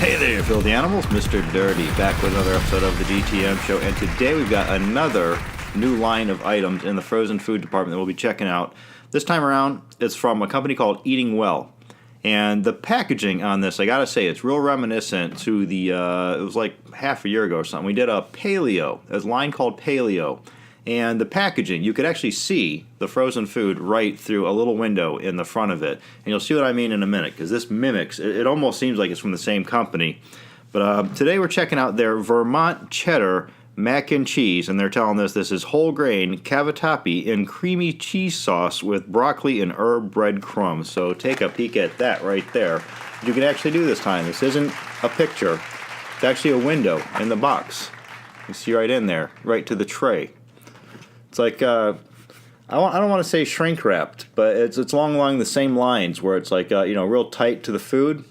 Hey there, filthy animals. Mr. Dirty back with another episode of the GTM show, and today we've got another new line of items in the frozen food department that we'll be checking out. This time around, it's from a company called Eating Well, and the packaging on this, I gotta say, it's real reminiscent to the, it was like half a year ago or something. We did a Paleo, a line called Paleo, and the packaging, you could actually see the frozen food right through a little window in the front of it. And you'll see what I mean in a minute, because this mimics, it almost seems like it's from the same company. But today we're checking out their Vermont Cheddar mac and cheese, and they're telling us this is whole grain cavatappi in creamy cheese sauce with broccoli and herb bread crumbs. So take a peek at that right there. You can actually do this time. This isn't a picture. It's actually a window in the box. You see right in there, right to the tray. It's like, I don't want to say shrink wrapped, but it's along the same lines where it's like, real tight to the food.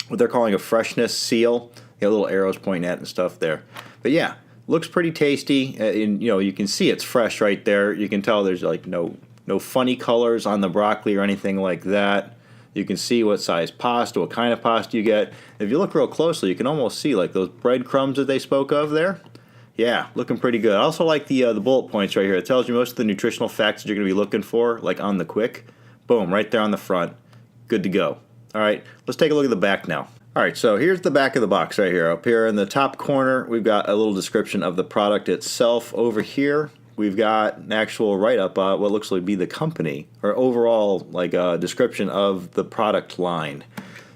What they're calling a freshness seal. You got little arrows pointing at it and stuff there. But yeah, looks pretty tasty. And, you can see it's fresh right there. You can tell there's like no funny colors on the broccoli or anything like that. You can see what size pasta, what kind of pasta you get. If you look real closely, you can almost see like those breadcrumbs that they spoke of there. Yeah, looking pretty good. I also like the bullet points right here. It tells you most of the nutritional facts that you're going to be looking for, like on the quick. Boom, right there on the front. Good to go. All right, let's take a look at the back now. All right, so here's the back of the box right here. Up here in the top corner, we've got a little description of the product itself. Over here, we've got an actual write-up, what looks like be the company, or overall like a description of the product line.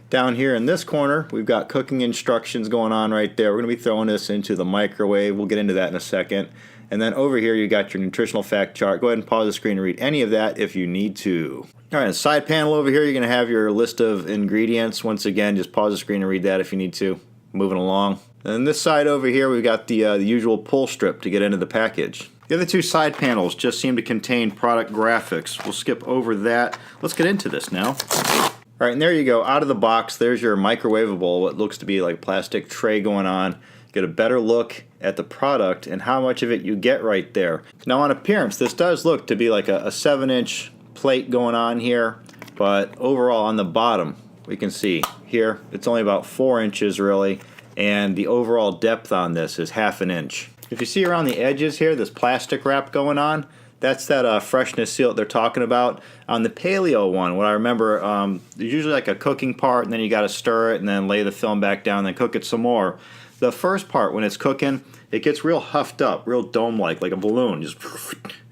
Down here in this corner, we've got cooking instructions going on right there. We're going to be throwing this into the microwave. We'll get into that in a second. And then over here, you got your nutritional fact chart. Go ahead and pause the screen and read any of that if you need to. All right, side panel over here, you're going to have your list of ingredients. Once again, just pause the screen and read that if you need to. Moving along. And this side over here, we've got the usual pull strip to get into the package. The other two side panels just seem to contain product graphics. We'll skip over that. Let's get into this now. All right, and there you go. Out of the box, there's your microwavable, what looks to be like a plastic tray going on. Get a better look at the product and how much of it you get right there. Now, on appearance, this does look to be like a 7-inch plate going on here, but overall on the bottom, we can see here, it's only about 4 inches really, and the overall depth on this is 1/2 inch. If you see around the edges here, this plastic wrap going on, that's that freshness seal that they're talking about. On the Paleo one, what I remember, there's usually like a cooking part, and then you got to stir it and then lay the film back down and then cook it some more. The first part, when it's cooking, it gets real huffed up, real dome-like, like a balloon, just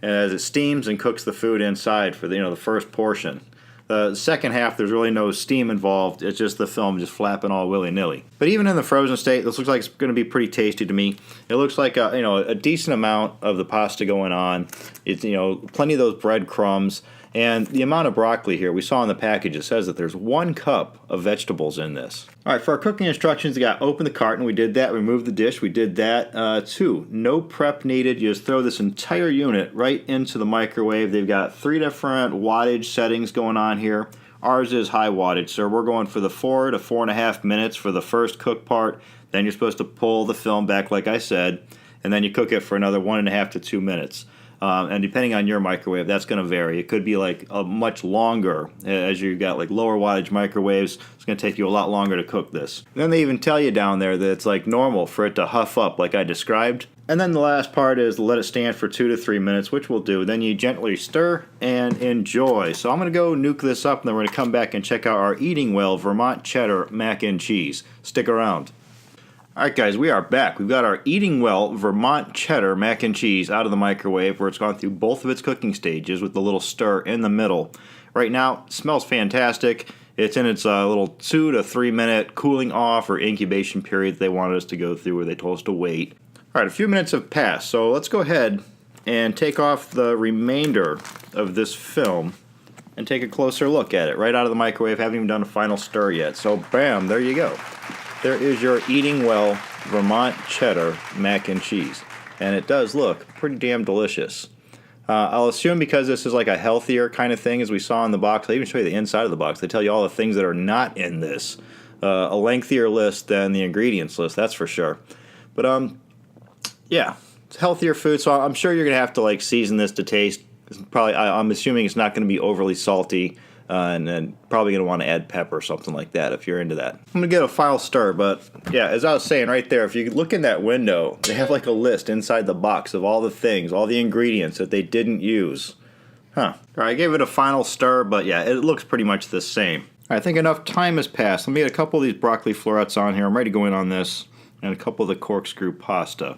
and as it steams and cooks the food inside for the first portion. The second half, there's really no steam involved. It's just the film just flapping all willy-nilly. But even in the frozen state, this looks like it's going to be pretty tasty to me. It looks like a decent amount of the pasta going on. It's plenty of those breadcrumbs. And the amount of broccoli here, we saw in the package, it says that there's 1 cup of vegetables in this. All right, for our cooking instructions, you got open the carton. We did that. Remove the dish. We did that. 2, no prep needed. You just throw this entire unit right into the microwave. They've got 3 different wattage settings going on here. Ours is high wattage, so we're going for the 4 to 4.5 minutes for the first cook part. Then you're supposed to pull the film back, like I said, and then you cook it for another 1.5 to 2 minutes. And depending on your microwave, that's going to vary. It could be like a much longer, as you've got like lower wattage microwaves. It's going to take you a lot longer to cook this. And then they even tell you down there that it's like normal for it to huff up like I described. And then the last part is let it stand for 2 to 3 minutes, which we'll do. Then you gently stir and enjoy. So I'm going to go nuke this up, and then we're going to come back and check out our Eating Well Vermont Cheddar mac and cheese. Stick around. Alright guys, we are back. We've got our Eating Well Vermont Cheddar mac and cheese out of the microwave where it's gone through both of its cooking stages with the little stir in the middle. Right now, it smells fantastic. It's in its little 2 to 3 minute cooling off or incubation period that they wanted us to go through, where they told us to wait. Alright, a few minutes have passed, so let's go ahead and take off the remainder of this film and take a closer look at it right out of the microwave. Haven't even done a final stir yet, so bam, there you go. There is your Eating Well Vermont Cheddar mac and cheese. And it does look pretty damn delicious. I'll assume because this is like a healthier kind of thing, as we saw in the box. I'll even show you the inside of the box. They tell you all the things that are not in this. A lengthier list than the ingredients list, that's for sure. But, yeah, it's healthier food, so I'm sure you're going to have to like season this to taste. Probably, I'm assuming it's not going to be overly salty. and then probably going to want to add pepper or something like that if you're into that. I'm going to get a final stir, but yeah, as I was saying right there, if you look in that window, they have like a list inside the box of all the things, all the ingredients that they didn't use. Huh. All right, I gave it a final stir, but yeah, it looks pretty much the same. All right, I think enough time has passed. Let me get a couple of these broccoli florets on here. I'm ready to go in on this, and a couple of the corkscrew pasta.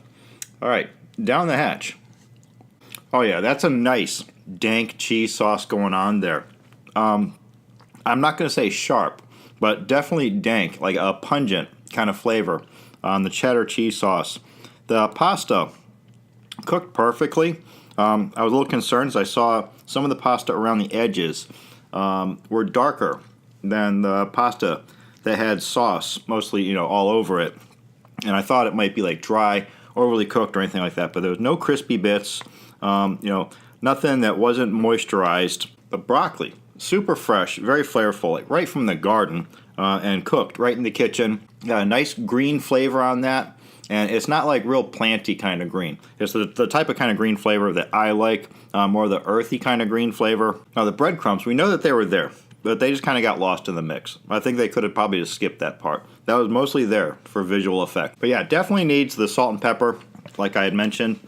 All right, down the hatch. Oh yeah, that's a nice dank cheese sauce going on there. I'm not going to say sharp, but definitely dank, like a pungent kind of flavor on the cheddar cheese sauce. The pasta cooked perfectly. I was a little concerned as I saw some of the pasta around the edges were darker than the pasta that had sauce mostly, all over it. And I thought it might be like dry, overly cooked or anything like that, but there was no crispy bits, nothing that wasn't moisturized. The broccoli, super fresh, very flavorful, like right from the garden, and cooked right in the kitchen. Got a nice green flavor on that, and it's not like real planty kind of green. It's the type of kind of green flavor that I like, more the earthy kind of green flavor. Now the breadcrumbs, we know that they were there, but they just kind of got lost in the mix. I think they could have probably just skipped that part. That was mostly there for visual effect. But yeah, definitely needs the salt and pepper, like I had mentioned,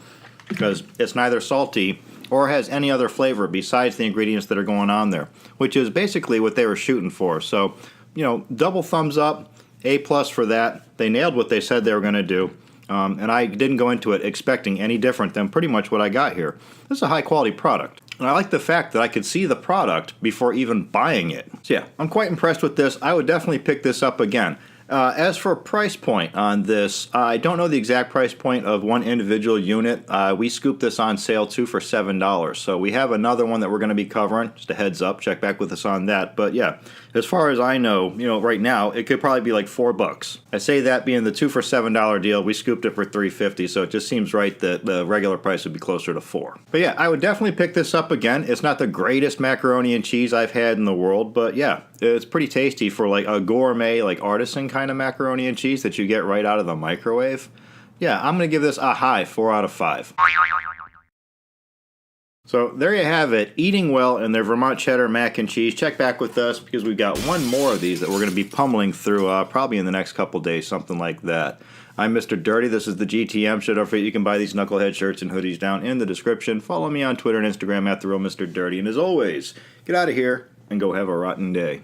because it's neither salty or has any other flavor besides the ingredients that are going on there, which is basically what they were shooting for. So, double thumbs up, A+ for that. They nailed what they said they were going to do, and I didn't go into it expecting any different than pretty much what I got here. This is a high-quality product, and I like the fact that I could see the product before even buying it. So yeah, I'm quite impressed with this. I would definitely pick this up again. As for price point on this, I don't know the exact price point of one individual unit. We scooped this on sale too for $7. So we have another one that we're going to be covering. Just a heads up, check back with us on that. But yeah, as far as I know, right now it could probably be like $4. I say that being the 2 for $7 deal, we scooped it for $3.50. So it just seems right that the regular price would be closer to $4. But yeah, I would definitely pick this up again. It's not the greatest macaroni and cheese I've had in the world, but yeah, it's pretty tasty for like a gourmet, like artisan kind of macaroni and cheese that you get right out of the microwave. Yeah, I'm going to give this a high 4 out of 5. So there you have it, eating well in their Vermont Cheddar mac and cheese. Check back with us because we've got one more of these that we're going to be pummeling through probably in the next couple days, something like that. I'm Mr. Dirty. This is the GTM show. Don't forget you can buy these knucklehead shirts and hoodies down in the description. Follow me on Twitter and Instagram at @TheRealMrDirty. And as always, get out of here and go have a rotten day.